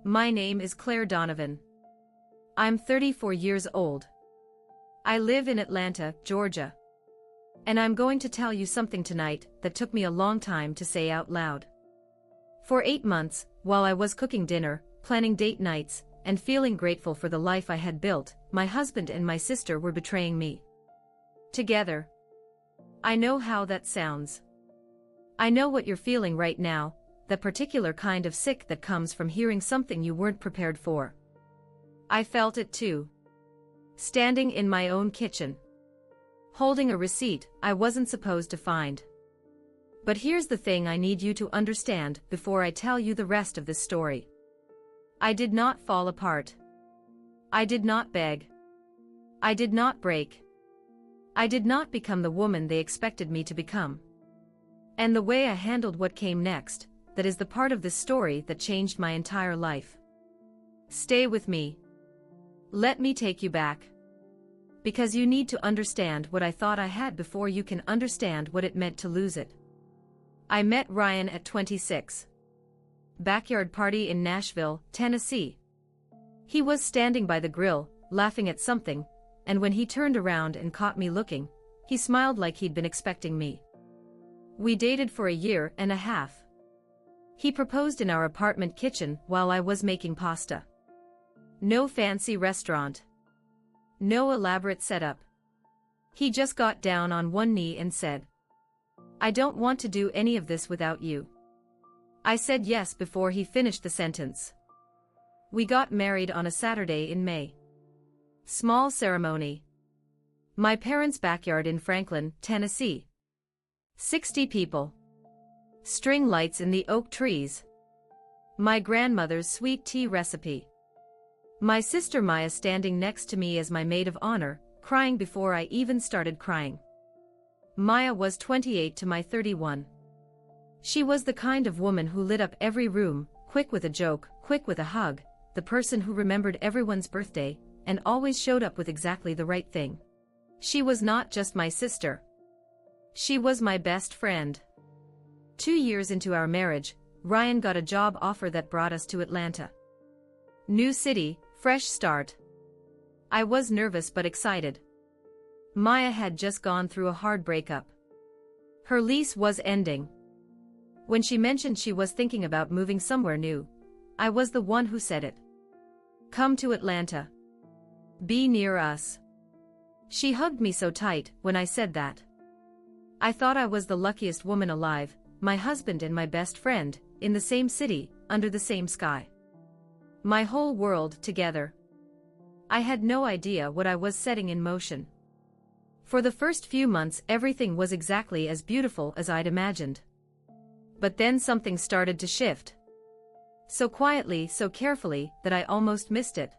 My name is Claire Donovan. I'm 34 years old. I live in Atlanta, Georgia. And I'm going to tell you something tonight that took me a long time to say out loud. For 8 months, while I was cooking dinner, planning date nights, and feeling grateful for the life I had built, my husband and my sister were betraying me. Together. I know how that sounds. I know what you're feeling right now, the particular kind of sick that comes from hearing something you weren't prepared for. I felt it too. Standing in my own kitchen. Holding a receipt I wasn't supposed to find. But here's the thing I need you to understand before I tell you the rest of this story. I did not fall apart. I did not beg. I did not break. I did not become the woman they expected me to become. And the way I handled what came next, that is the part of this story that changed my entire life. Stay with me. Let me take you back. Because you need to understand what I thought I had before you can understand what it meant to lose it. I met Ryan at 26. Backyard party in Nashville, Tennessee. He was standing by the grill, laughing at something, and when he turned around and caught me looking, he smiled like he'd been expecting me. We dated for a year and a half. He proposed in our apartment kitchen while I was making pasta. No fancy restaurant. No elaborate setup. He just got down on one knee and said, "I don't want to do any of this without you." I said yes before he finished the sentence. We got married on a Saturday in May. Small ceremony. My parents' backyard in Franklin, Tennessee. 60 people. String lights in the oak trees. My grandmother's sweet tea recipe. My sister Maya standing next to me as my maid of honor, crying before I even started crying. Maya was 28 to my 31. She was the kind of woman who lit up every room, quick with a joke, quick with a hug, the person who remembered everyone's birthday, and always showed up with exactly the right thing. She was not just my sister. She was my best friend. 2 years into our marriage, Ryan got a job offer that brought us to Atlanta. New city, fresh start. I was nervous but excited. Maya had just gone through a hard breakup. Her lease was ending. When she mentioned she was thinking about moving somewhere new, I was the one who said it. Come to Atlanta. Be near us. She hugged me so tight when I said that. I thought I was the luckiest woman alive, my husband and my best friend, in the same city, under the same sky. My whole world together. I had no idea what I was setting in motion. For the first few months everything was exactly as beautiful as I'd imagined. But then something started to shift. So quietly, so carefully, that I almost missed it.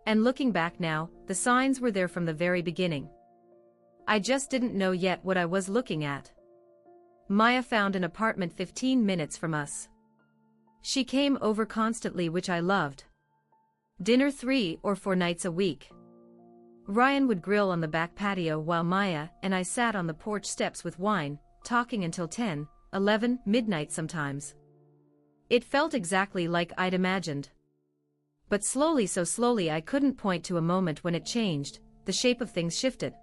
And looking back now, the signs were there from the very beginning. I just didn't know yet what I was looking at. Maya found an apartment 15 minutes from us. She came over constantly, which I loved. Dinner 3 or 4 nights a week. Ryan would grill on the back patio while Maya and I sat on the porch steps with wine, talking until 10, 11, midnight sometimes. It felt exactly like I'd imagined. But slowly, so slowly I couldn't point to a moment when it changed, the shape of things shifted.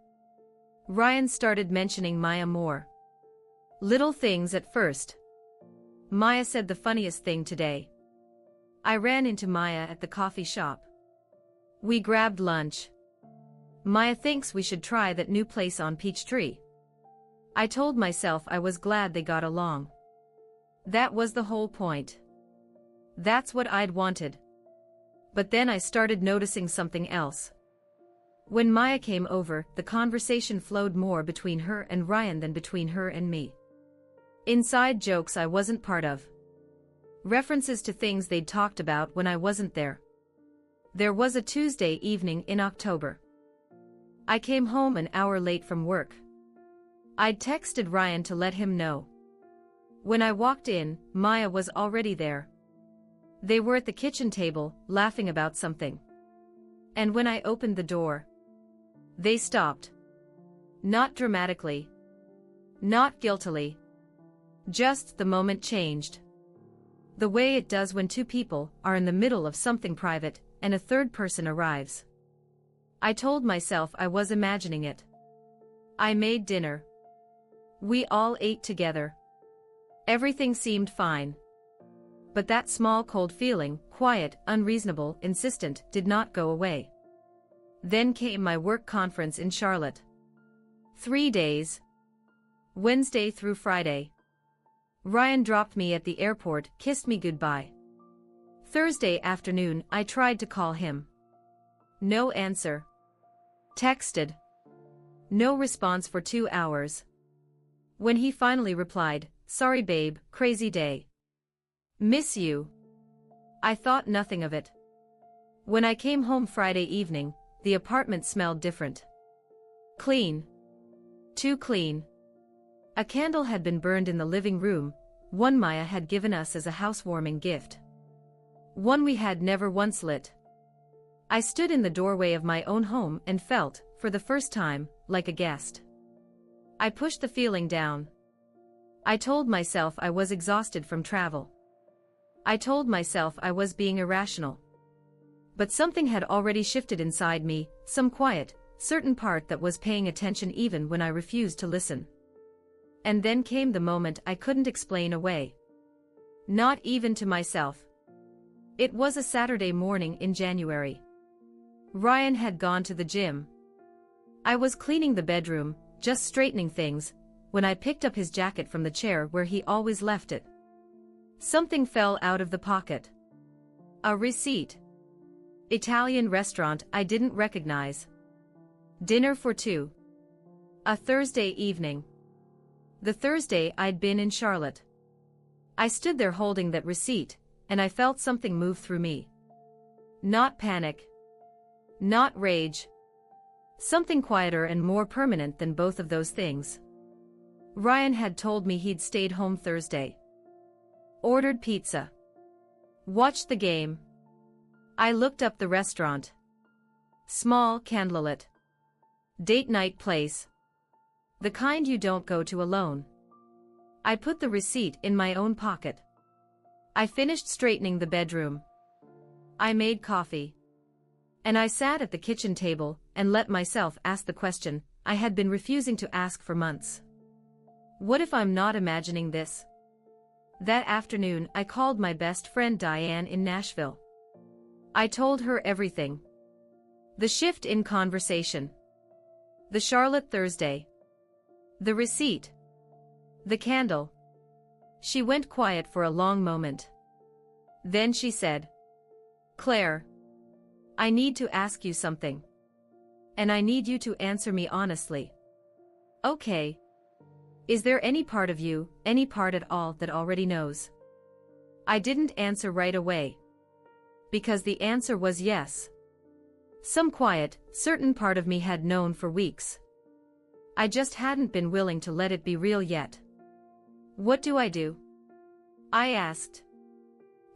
Ryan started mentioning Maya more. Little things at first. Maya said the funniest thing today. I ran into Maya at the coffee shop. We grabbed lunch. Maya thinks we should try that new place on Peachtree. I told myself I was glad they got along. That was the whole point. That's what I'd wanted. But then I started noticing something else. When Maya came over, the conversation flowed more between her and Ryan than between her and me. Inside jokes I wasn't part of. References to things they'd talked about when I wasn't there. There was a Tuesday evening in October. I came home an hour late from work. I'd texted Ryan to let him know. When I walked in, Maya was already there. They were at the kitchen table, laughing about something. And when I opened the door, they stopped. Not dramatically. Not guiltily. Just the moment changed. The way it does when two people are in the middle of something private and a third person arrives. I told myself I was imagining it. I made dinner. We all ate together. Everything seemed fine. But that small cold feeling, quiet, unreasonable, insistent, did not go away. Then came my work conference in Charlotte. 3 days. Wednesday through Friday. Ryan dropped me at the airport, kissed me goodbye. Thursday afternoon, I tried to call him. No answer. Texted. No response for 2 hours. When he finally replied, "Sorry babe, crazy day. Miss you." I thought nothing of it. When I came home Friday evening, the apartment smelled different. Clean. Too clean. A candle had been burned in the living room, one Maya had given us as a housewarming gift. One we had never once lit. I stood in the doorway of my own home and felt, for the first time, like a guest. I pushed the feeling down. I told myself I was exhausted from travel. I told myself I was being irrational. But something had already shifted inside me, some quiet, certain part that was paying attention even when I refused to listen. And then came the moment I couldn't explain away. Not even to myself. It was a Saturday morning in January. Ryan had gone to the gym. I was cleaning the bedroom, just straightening things, when I picked up his jacket from the chair where he always left it. Something fell out of the pocket. A receipt. Italian restaurant I didn't recognize. Dinner for two. A Thursday evening. The Thursday I'd been in Charlotte. I stood there holding that receipt, and I felt something move through me. Not panic. Not rage. Something quieter and more permanent than both of those things. Ryan had told me he'd stayed home Thursday. Ordered pizza. Watched the game. I looked up the restaurant. Small, candlelit. Date night place. The kind you don't go to alone. I put the receipt in my own pocket. I finished straightening the bedroom. I made coffee. And I sat at the kitchen table and let myself ask the question I had been refusing to ask for months. What if I'm not imagining this? That afternoon I called my best friend Diane in Nashville. I told her everything. The shift in conversation. The Charlotte Thursday. The receipt. The candle. She went quiet for a long moment. Then she said, "Claire, I need to ask you something. And I need you to answer me honestly." "Okay. Is there any part of you, any part at all, that already knows?" I didn't answer right away. Because the answer was yes. Some quiet, certain part of me had known for weeks. I just hadn't been willing to let it be real yet. "What do I do?" I asked.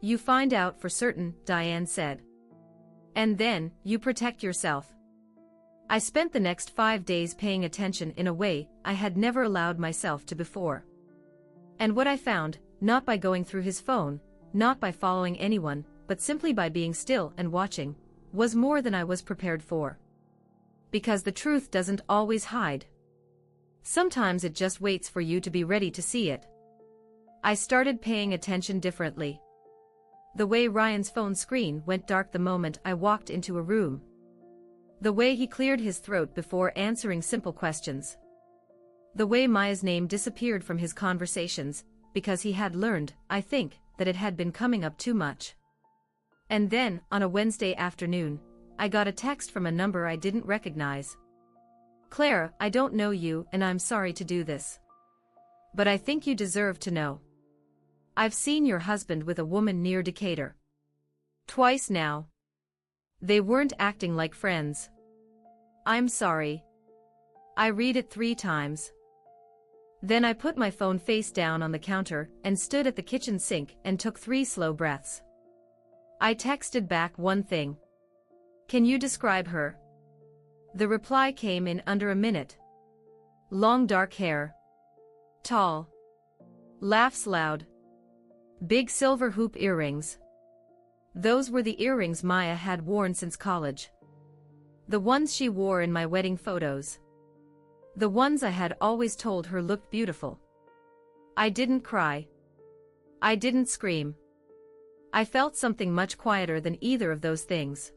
"You find out for certain," Diane said. "And then, you protect yourself." I spent the next 5 days paying attention in a way I had never allowed myself to before. And what I found, not by going through his phone, not by following anyone, but simply by being still and watching, was more than I was prepared for. Because the truth doesn't always hide. Sometimes it just waits for you to be ready to see it. I started paying attention differently. The way Ryan's phone screen went dark the moment I walked into a room. The way he cleared his throat before answering simple questions. The way Maya's name disappeared from his conversations, because he had learned, I think, that it had been coming up too much. And then, on a Wednesday afternoon, I got a text from a number I didn't recognize. "Claire, I don't know you and I'm sorry to do this. But I think you deserve to know. I've seen your husband with a woman near Decatur. Twice now. They weren't acting like friends. I'm sorry." I read it 3 times. Then I put my phone face down on the counter and stood at the kitchen sink and took 3 slow breaths. I texted back one thing. "Can you describe her?" The reply came in under a minute. "Long dark hair. Tall. Laughs loud. Big silver hoop earrings. Those were the earrings Maya had worn since college. The ones she wore in my wedding photos. The ones I had always told her looked beautiful. I didn't cry. I didn't scream. I felt something much quieter than either of those things.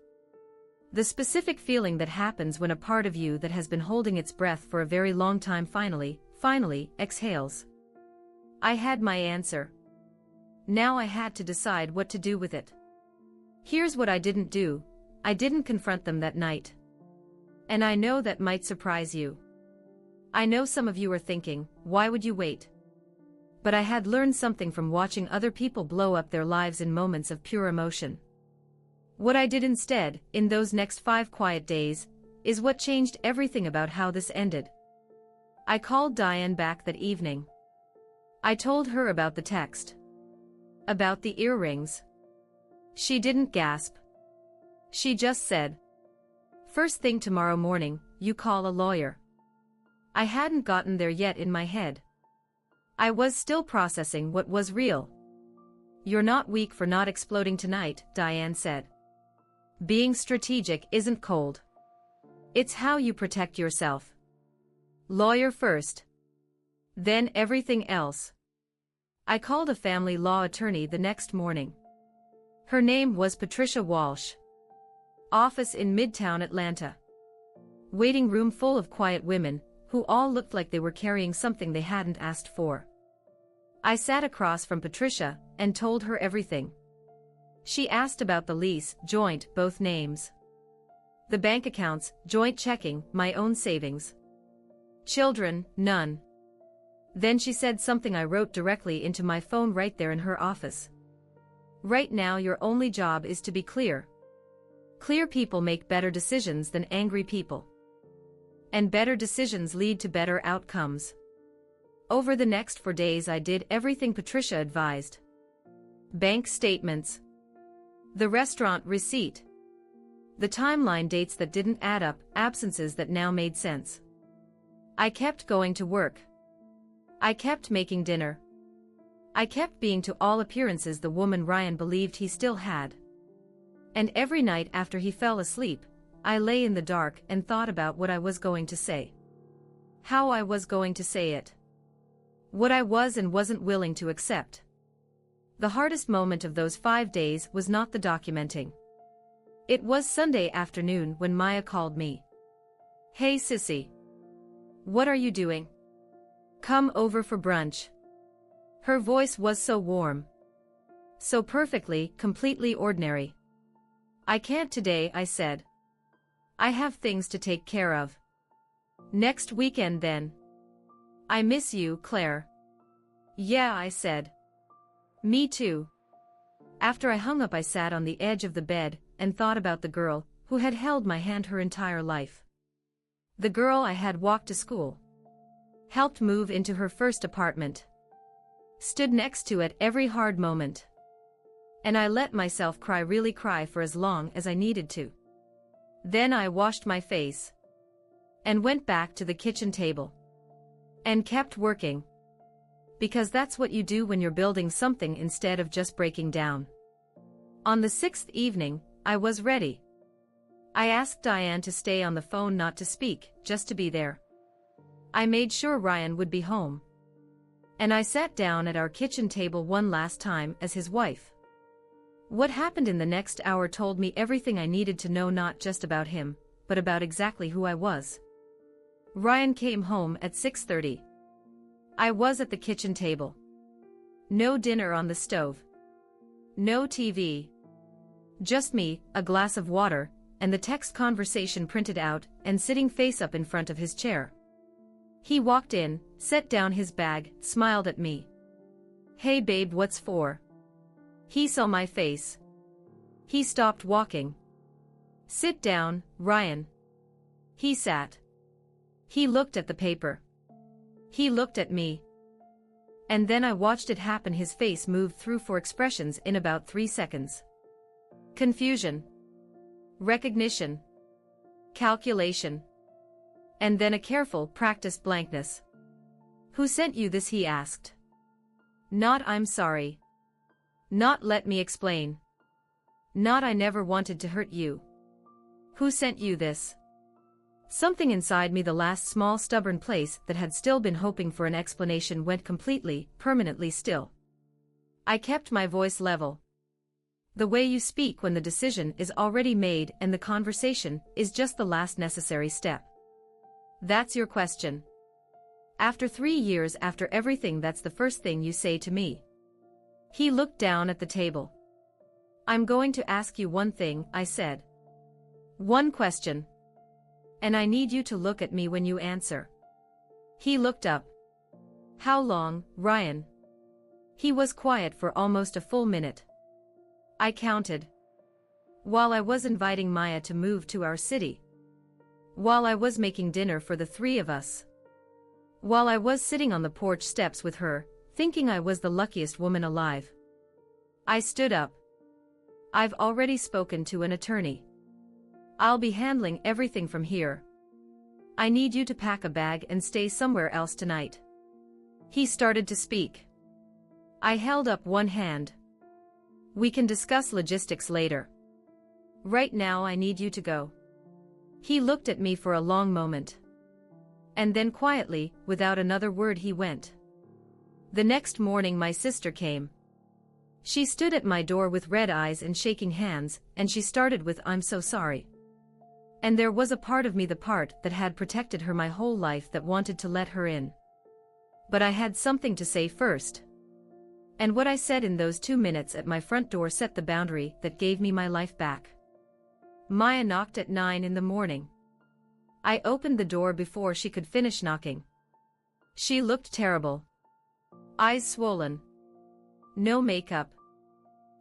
The specific feeling that happens when a part of you that has been holding its breath for a very long time finally exhales. I had my answer. Now I had to decide what to do with it. Here's what I didn't do. I didn't confront them that night. And I know that might surprise you. I know some of you are thinking, why would you wait? But I had learned something from watching other people blow up their lives in moments of pure emotion. What I did instead, in those next 5 quiet days, is what changed everything about how this ended. I called Diane back that evening. I told her about the text. About the earrings. She didn't gasp. She just said, "First thing tomorrow morning, you call a lawyer." I hadn't gotten there yet in my head. I was still processing what was real. "You're not weak for not exploding tonight," Diane said. "Being strategic isn't cold. It's how you protect yourself. Lawyer first. Then everything else." I called a family law attorney the next morning. Her name was Patricia Walsh. Office in Midtown Atlanta. Waiting room full of quiet women, who all looked like they were carrying something they hadn't asked for. I sat across from Patricia and told her everything. She asked about the lease, joint, both names. The bank accounts, joint checking, my own savings. Children, none. Then she said something I wrote directly into my phone right there in her office. "Right now your only job is to be clear. Clear people make better decisions than angry people. And better decisions lead to better outcomes." Over the next 4 days I did everything Patricia advised. Bank statements. The restaurant receipt. The timeline dates that didn't add up, absences that now made sense. I kept going to work. I kept making dinner. I kept being to all appearances the woman Ryan believed he still had. And every night after he fell asleep, I lay in the dark and thought about what I was going to say. How I was going to say it. What I was and wasn't willing to accept. The hardest moment of those 5 days was not the documenting. It was Sunday afternoon when Maya called me. "Hey sissy. What are you doing? Come over for brunch." Her voice was so warm. So perfectly, completely ordinary. "I can't today," I said. "I have things to take care of. Next weekend then." "I miss you, Claire." "Yeah," I said. "Me too." After I hung up I sat on the edge of the bed and thought about the girl who had held my hand her entire life. The girl I had walked to school. Helped move into her first apartment. Stood next to it every hard moment. And I let myself cry, really cry, for as long as I needed to. Then I washed my face. And went back to the kitchen table. And kept working. Because that's what you do when you're building something instead of just breaking down. On the 6th evening, I was ready. I asked Diane to stay on the phone, not to speak, just to be there. I made sure Ryan would be home. And I sat down at our kitchen table one last time as his wife. What happened in the next hour told me everything I needed to know, not just about him, but about exactly who I was. Ryan came home at 6:30. I was at the kitchen table. No dinner on the stove. No TV. Just me, a glass of water, and the text conversation printed out and sitting face up in front of his chair. He walked in, set down his bag, smiled at me. "Hey babe, what's for?" He saw my face. He stopped walking. "Sit down, Ryan." He sat. He looked at the paper. He looked at me. And then I watched it happen. His face moved through 4 expressions in about 3 seconds. Confusion. Recognition. Calculation. And then a careful, practiced blankness. "Who sent you this?" he asked. "Not I'm sorry." Not let me explain. Not I never wanted to hurt you. Who sent you this? Something inside me, the last small stubborn place that had still been hoping for an explanation, went completely, permanently still. I kept my voice level. The way you speak when the decision is already made and the conversation is just the last necessary step. That's your question. After 3 years after everything, that's the first thing you say to me. He looked down at the table. I'm going to ask you one thing, I said. One question. And I need you to look at me when you answer. He looked up. How long, Ryan? He was quiet for almost a full minute. I counted. While I was inviting Maya to move to our city. While I was making dinner for the 3 of us. While I was sitting on the porch steps with her, thinking I was the luckiest woman alive. I stood up. I've already spoken to an attorney. I'll be handling everything from here. I need you to pack a bag and stay somewhere else tonight. He started to speak. I held up one hand. We can discuss logistics later. Right now I need you to go. He looked at me for a long moment. And then quietly, without another word, he went. The next morning my sister came. She stood at my door with red eyes and shaking hands, and she started with, I'm so sorry. And there was a part of me, the part that had protected her my whole life, that wanted to let her in. But I had something to say first. And what I said in those 2 minutes at my front door set the boundary that gave me my life back. Maya knocked at 9 in the morning. I opened the door before she could finish knocking. She looked terrible. Eyes swollen. No makeup.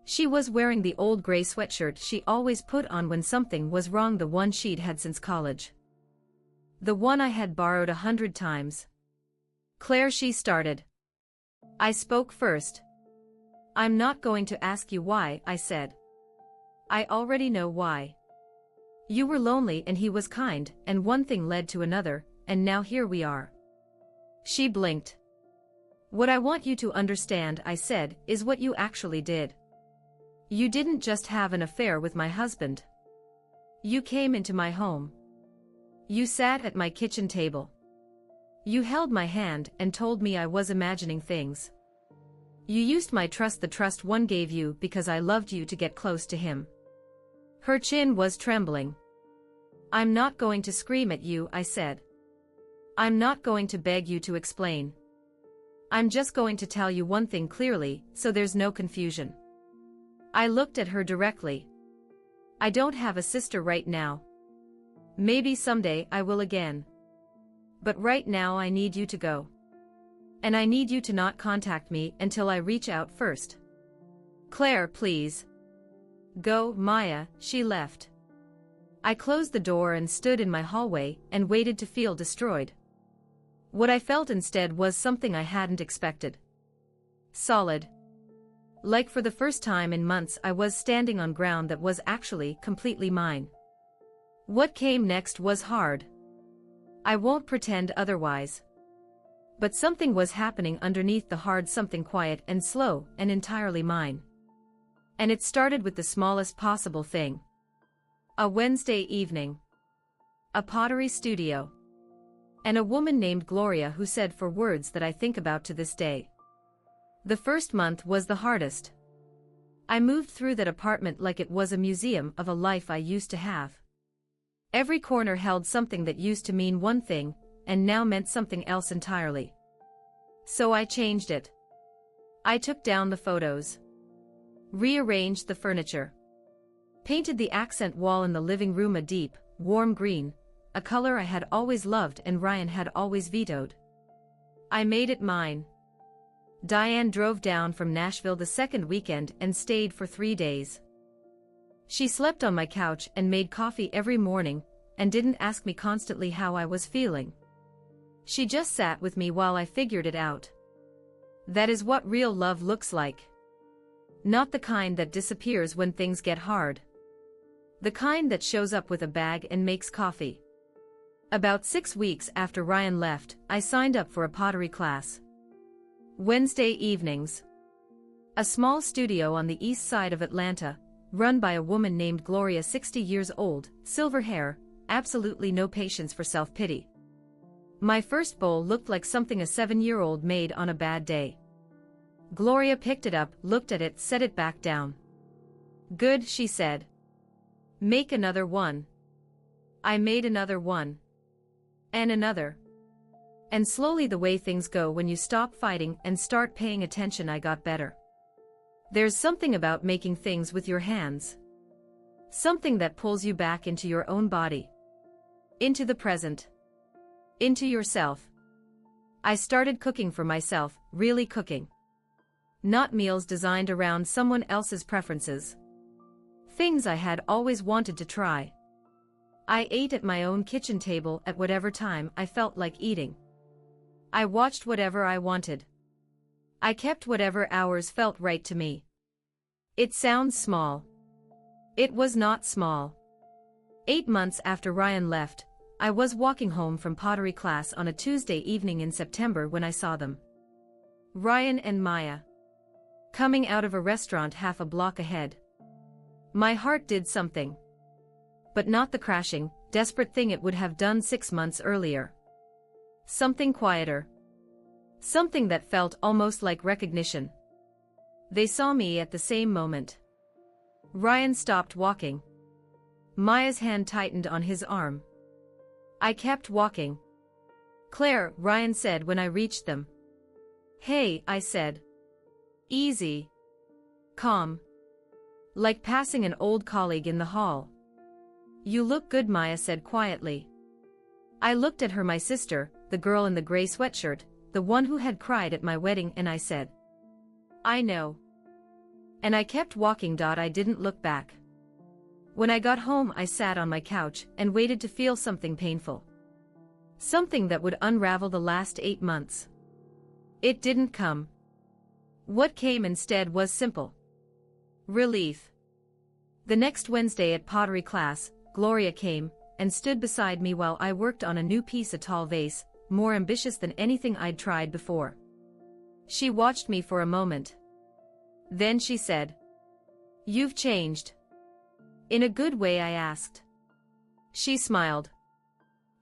She was wearing the old gray sweatshirt she always put on when something was wrong, the one she'd had since college. The one I had borrowed 100 times. Claire, she started. I spoke first. I'm not going to ask you why, I said. I already know why. You were lonely and he was kind, and one thing led to another, and now here we are. She blinked. What I want you to understand, I said, is what you actually did. You didn't just have an affair with my husband. You came into my home. You sat at my kitchen table. You held my hand and told me I was imagining things. You used my trust, the trust one gave you because I loved you, to get close to him. Her chin was trembling. I'm not going to scream at you, I said. I'm not going to beg you to explain. I'm just going to tell you one thing clearly, so there's no confusion. I looked at her directly. I don't have a sister right now. Maybe someday I will again. But right now I need you to go. And I need you to not contact me until I reach out first. Claire, please. Go, Maya. She left. I closed the door and stood in my hallway and waited to feel destroyed. What I felt instead was something I hadn't expected. Solid. Like for the first time in months I was standing on ground that was actually completely mine. What came next was hard. I won't pretend otherwise. But something was happening underneath the hard, something quiet and slow and entirely mine. And it started with the smallest possible thing. A Wednesday evening. A pottery studio. And a woman named Gloria who said 4 words that I think about to this day. The first month was the hardest. I moved through that apartment like it was a museum of a life I used to have. Every corner held something that used to mean one thing, and now meant something else entirely. So I changed it. I took down the photos. Rearranged the furniture. Painted the accent wall in the living room a deep, warm green, a color I had always loved and Ryan had always vetoed. I made it mine. Diane drove down from Nashville the second weekend and stayed for 3 days. She slept on my couch and made coffee every morning, and didn't ask me constantly how I was feeling. She just sat with me while I figured it out. That is what real love looks like. Not the kind that disappears when things get hard. The kind that shows up with a bag and makes coffee. About 6 weeks after Ryan left, I signed up for a pottery class. Wednesday evenings. A small studio on the east side of Atlanta, run by a woman named Gloria, 60 years old, silver hair, absolutely no patience for self-pity. My first bowl looked like something a 7-year-old made on a bad day. Gloria picked it up, looked at it, set it back down. "Good," she said. "Make another one." I made another one. And another. And slowly, the way things go when you stop fighting and start paying attention, I got better. There's something about making things with your hands. Something that pulls you back into your own body. Into the present. Into yourself. I started cooking for myself, really cooking. Not meals designed around someone else's preferences. Things I had always wanted to try. I ate at my own kitchen table at whatever time I felt like eating. I watched whatever I wanted. I kept whatever hours felt right to me. It sounds small. It was not small. 8 months after Ryan left, I was walking home from pottery class on a Tuesday evening in September when I saw them. Ryan and Maya. Coming out of a restaurant half a block ahead. My heart did something. But not the crashing, desperate thing it would have done 6 months earlier. Something quieter. Something that felt almost like recognition. They saw me at the same moment. Ryan stopped walking. Maya's hand tightened on his arm. I kept walking. "Claire," Ryan said when I reached them. "Hey," I said. Easy. Calm. Like passing an old colleague in the hall. "You look good," Maya said quietly. I looked at her, my sister, the girl in the gray sweatshirt, the one who had cried at my wedding, and I said, "I know." And I kept walking. I didn't look back. When I got home, I sat on my couch and waited to feel something painful. Something that would unravel the last 8 months. It didn't come. What came instead was simple. Relief. The next Wednesday at pottery class, Gloria came and stood beside me while I worked on a new piece, a tall vase, more ambitious than anything I'd tried before. She watched me for a moment. Then she said, "You've changed." "In a good way?" I asked. She smiled.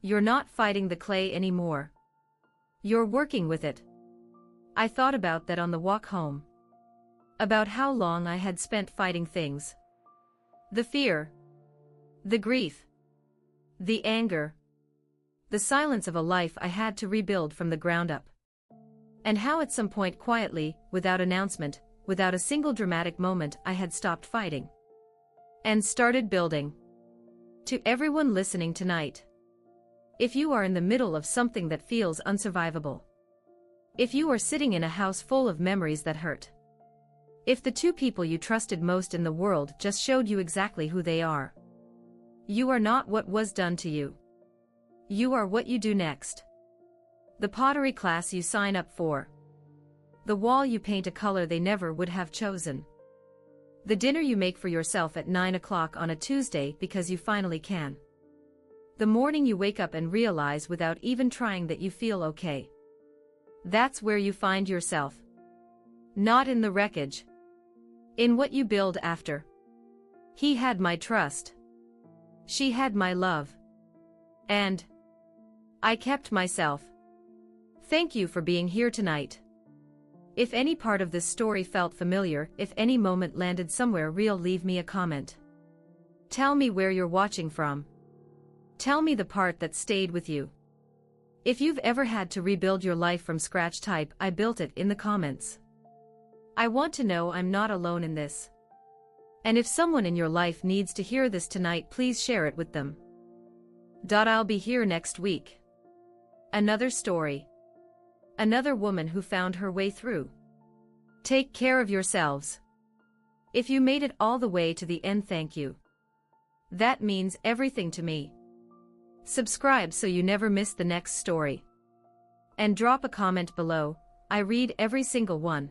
"You're not fighting the clay anymore. You're working with it." I thought about that on the walk home. About how long I had spent fighting things. The fear. The grief. The anger. The silence of a life I had to rebuild from the ground up. And how at some point, quietly, without announcement, without a single dramatic moment, I had stopped fighting. And started building. To everyone listening tonight. If you are in the middle of something that feels unsurvivable. If you are sitting in a house full of memories that hurt. If the two people you trusted most in the world just showed you exactly who they are. You are not what was done to you. You are what you do next. The pottery class you sign up for. The wall you paint a color they never would have chosen. The dinner you make for yourself at 9 o'clock on a Tuesday because you finally can. The morning you wake up and realize without even trying that you feel okay. That's where you find yourself. Not in the wreckage. In what you build after. He had my trust. She had my love. And I kept myself. Thank you for being here tonight. If any part of this story felt familiar, if any moment landed somewhere real, leave me a comment. Tell me where you're watching from. Tell me the part that stayed with you. If you've ever had to rebuild your life from scratch, type "I built it" in the comments. I want to know I'm not alone in this. And if someone in your life needs to hear this tonight, please share it with them. I'll be here next week. Another story. Another woman who found her way through. Take care of yourselves. If you made it all the way to the end, thank you. That means everything to me. Subscribe so you never miss the next story. And drop a comment below. I read every single one.